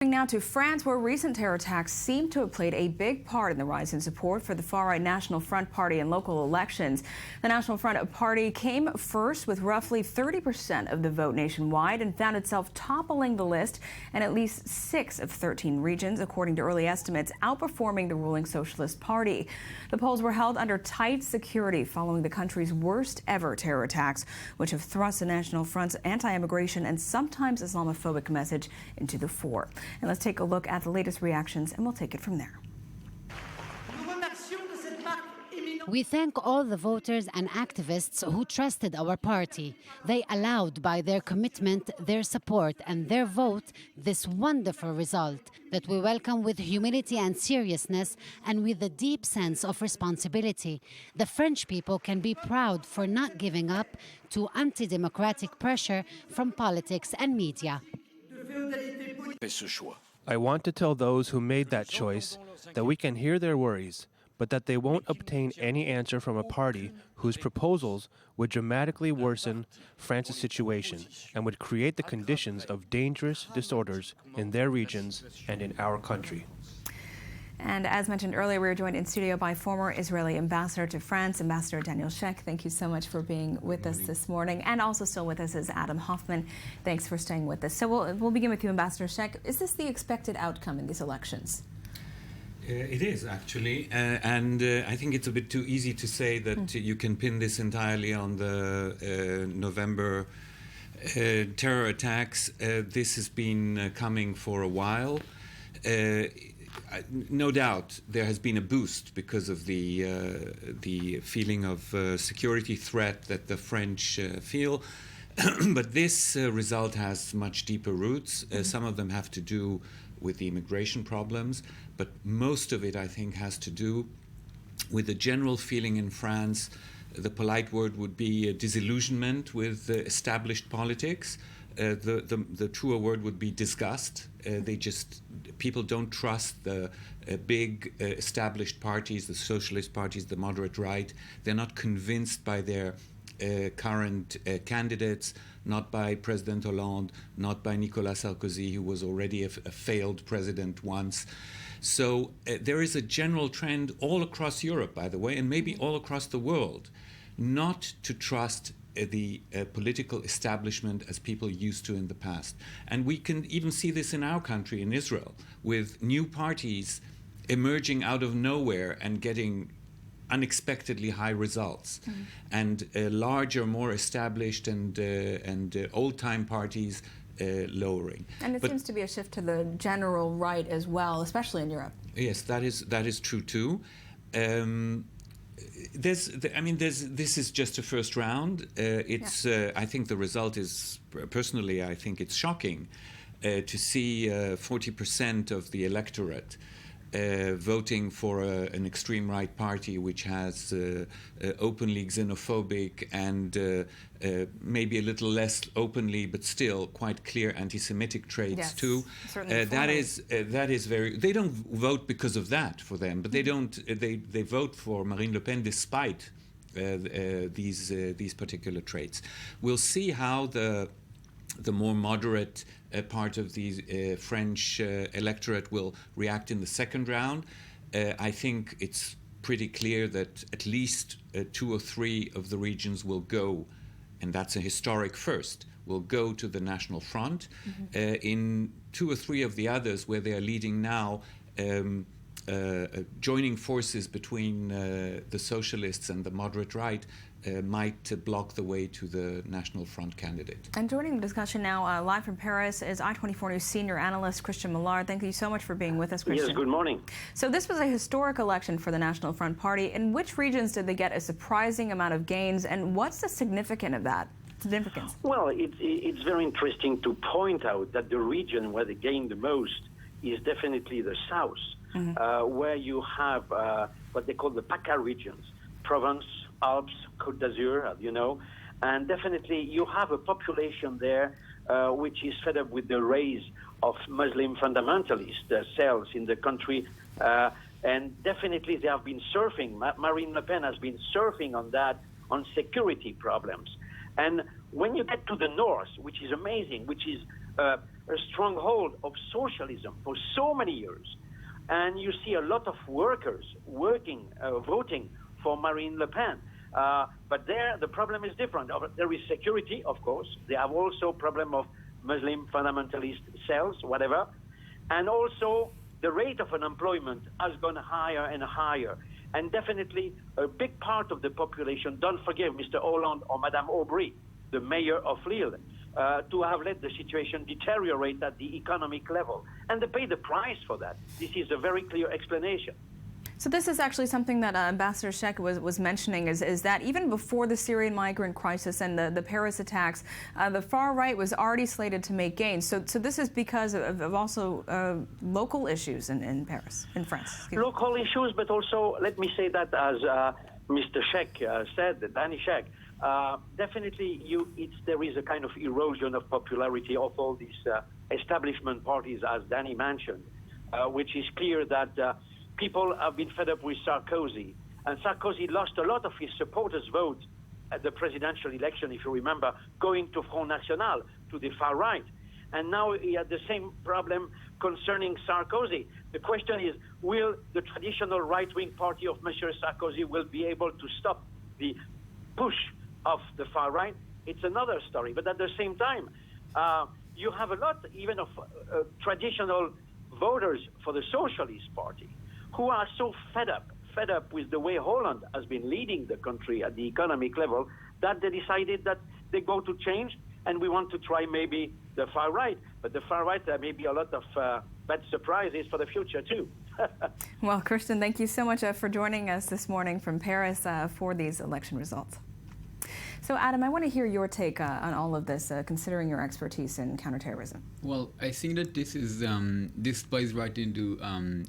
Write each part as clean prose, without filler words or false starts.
Now to France, where recent terror attacks seem to have played a big part in the rise in support for the far-right National Front Party in local elections. The National Front Party came first with roughly 30% of the vote nationwide and found itself toppling the list in at least 6 of 13 regions, according to early estimates, outperforming the ruling Socialist Party. The polls were held under tight security following the country's worst ever terror attacks, which have thrust the National Front's anti-immigration and sometimes Islamophobic message into the fore. And let's take a look at the latest reactions, and we'll take it from there. We thank all the voters and activists who trusted our party. They allowed by their commitment, their support and their vote this wonderful result that we welcome with humility and seriousness and with a deep sense of responsibility. The French people can be proud for not giving up to anti-democratic pressure from politics and media. I want to tell those who made that choice that we can hear their worries, but that they won't obtain any answer from a party whose proposals would dramatically worsen France's situation and would create the conditions of dangerous disorders in their regions and in our country. And as mentioned earlier, we were joined in studio by former Israeli ambassador to France, Ambassador Daniel Sheikh. Thank you so much for being with us this morning. And also still with us is Adam Hoffman. Thanks for staying with us. So we'll begin with you, Ambassador Sheikh. Is this the expected outcome in these elections? It is, actually. And I think it's a bit too easy to say that you can pin this entirely on the November terror attacks. This has been coming for a while. No doubt there has been a boost because of the feeling of security threat that the French feel. But this result has much deeper roots. Some of them have to do with the immigration problems, but most of it, I think, has to do with the general feeling in France. The polite word would be disillusionment with established politics. The truer word would be disgust. People don't trust the big established parties, the socialist parties, the moderate right. They're not convinced by their current candidates, not by President Hollande, not by Nicolas Sarkozy, who was already a failed president once. So there is a general trend all across Europe, by the way, and maybe all across the world, not to trust the political establishment as people used to in the past. And we can even see this in our country, in Israel, with new parties emerging out of nowhere and getting unexpectedly high results, and larger, more established and old-time parties lowering. And it seems to be a shift to the general right as well, especially in Europe. Yes, that is true too. This is just a first round. I think the result is, personally, I think it's shocking to see 40% of the electorate voting for an extreme right party which has openly xenophobic and maybe a little less openly, but still quite clear anti-Semitic traits too. That is very. They don't vote because of that for them, but they don't. They vote for Marine Le Pen despite these particular traits. We'll see how the more moderate part of the French electorate will react in the second round. I think it's pretty clear that at least 2 or 3 of the regions will go, and that's a historic first, will go to the National Front. In 2 or 3 of the others, where they are leading now, joining forces between the socialists and the moderate right might block the way to the National Front candidate. And joining the discussion now, live from Paris, is I-24 News senior analyst Christian Millard. Thank you so much for being with us, Christian. Yes, good morning. So this was a historic election for the National Front Party. In which regions did they get a surprising amount of gains, and what's the significance of that? Well, it's very interesting to point out that the region where they gained the most is definitely the south, where you have what they call the PACA regions, Provence, Alps, Côte d'Azur, as you know, and definitely you have a population there which is fed up with the rise of Muslim fundamentalist cells in the country, and definitely they have been surfing. Marine Le Pen has been surfing on that, on security problems. And when you get to the north, which is amazing, which is a stronghold of socialism for so many years. And you see a lot of workers voting for Marine Le Pen. But there, the problem is different. There is security, of course. They have also problem of Muslim fundamentalist cells, whatever. And also, the rate of unemployment has gone higher and higher. And definitely, a big part of the population, don't forget Mr. Hollande or Madame Aubry, the mayor of Lille, to have let the situation deteriorate at the economic level. And they pay the price for that. This is a very clear explanation. So this is actually something that Ambassador Scheck was mentioning, is that even before the Syrian migrant crisis and the Paris attacks, the far right was already slated to make gains. So this is because of also local issues in Paris, in France. Local issues, but also, let me say that as Mr. Scheck said, Danny Scheck, definitely there is a kind of erosion of popularity of all these establishment parties, as Danny mentioned, which is clear that people have been fed up with Sarkozy. And Sarkozy lost a lot of his supporters' vote at the presidential election, if you remember, going to Front National, to the far right. And now he had the same problem concerning Sarkozy. The question is, will the traditional right-wing party of Monsieur Sarkozy will be able to stop the push of the far right? It's another story. But at the same time, you have a lot even of traditional voters for the Socialist Party who are so fed up with the way Holland has been leading the country at the economic level, that they decided that they go to change, and we want to try maybe the far right. But the far right, there may be a lot of bad surprises for the future too. Well, Christian, thank you so much for joining us this morning from Paris for these election results. So, Adam, I want to hear your take on all of this, considering your expertise in counterterrorism. Well, I think that this plays right into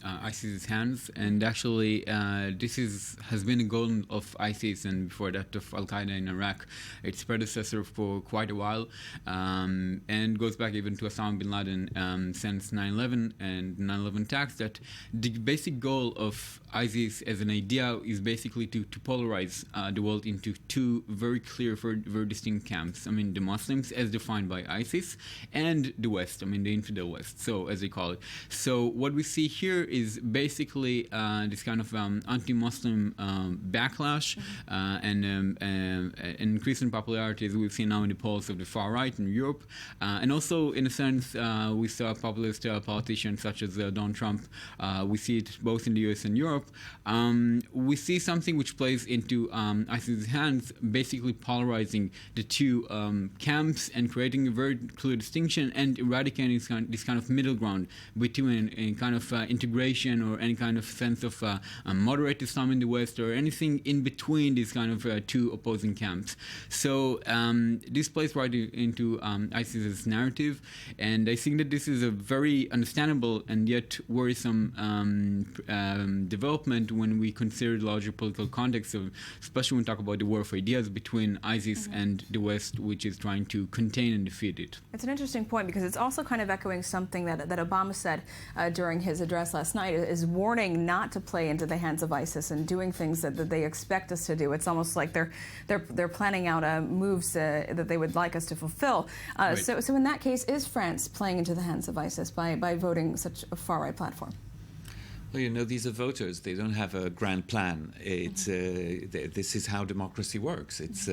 ISIS's hands, and actually, this has been a goal of ISIS, and before that of Al Qaeda in Iraq, its predecessor for quite a while, and goes back even to Osama bin Laden since 9/11 and 9/11 attacks. That the basic goal of ISIS as an idea is basically to polarize the world into two very clear, very distinct camps. I mean, the Muslims, as defined by ISIS, and the West, I mean, the infidel West, so as they call it. So what we see here is basically this kind of anti-Muslim backlash and increase in popularity, as we've seen now in the polls of the far right in Europe. And also, in a sense, we saw populist politicians such as Donald Trump. We see it both in the US and Europe. We see something which plays into ISIS's hands, basically polarizing the two camps and creating a very clear distinction and eradicating this kind of middle ground between a kind of integration or any kind of sense of moderate Islam in the West or anything in between these kind of two opposing camps. So this plays right into ISIS's narrative, and I think that this is a very understandable and yet worrisome development when we consider the larger political context, especially when we talk about the war of ideas between ISIS and the West, which is trying to contain and defeat it. It's an interesting point because it's also kind of echoing something that Obama said during his address last night, is warning not to play into the hands of ISIS and doing things that they expect us to do. It's almost like they're planning out moves that they would like us to fulfill. Right. So in that case, is France playing into the hands of ISIS by voting such a far-right platform? Well, you know, these are voters. They don't have a grand plan. It's this is how democracy works. It's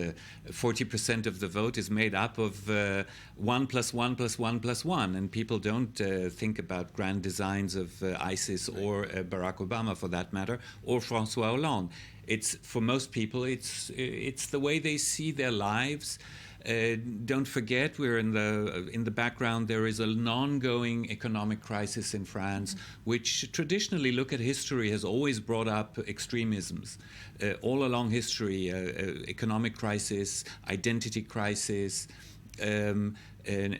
40% of the vote is made up of 1 + 1 + 1 + 1, and people don't think about grand designs of ISIS or Barack Obama, for that matter, or François Hollande. It's for most people. It's the way they see their lives. Don't forget, we're in the background. There is an ongoing economic crisis in France, which traditionally, look at history, has always brought up extremisms. All along history, economic crisis, identity crisis,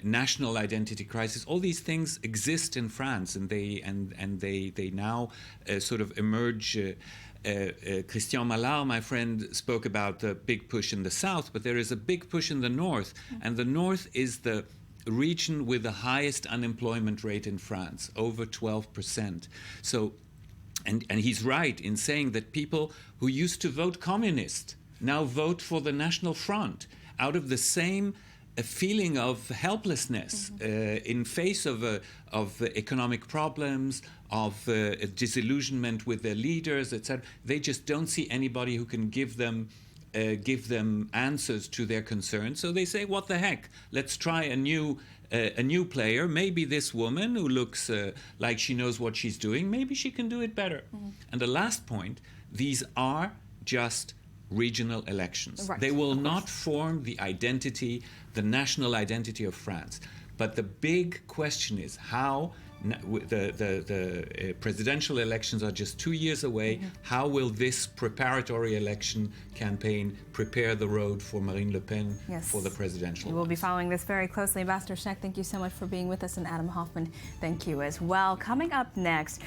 national identity crisis. All these things exist in France, and they now sort of emerge. Christian Mallard, my friend, spoke about the big push in the south, but there is a big push in the north, and the north is the region with the highest unemployment rate in France, over 12%. So, and he's right in saying that people who used to vote communist now vote for the National Front out of the same a feeling of helplessness in face of economic problems, of disillusionment with their leaders, etc. They just don't see anybody who can give them answers to their concerns. So they say, "What the heck? Let's try a new player. Maybe this woman who looks like she knows what she's doing, maybe she can do it better." And the last point: these are just regional elections. Right. They will not form the identity, the national identity of France. But the big question is how the presidential elections are just 2 years away. How will this preparatory election campaign prepare the road for Marine Le Pen for the presidential? We will be following this very closely. Ambassador Scheck, thank you so much for being with us, and Adam Hoffman, thank you as well. Coming up next.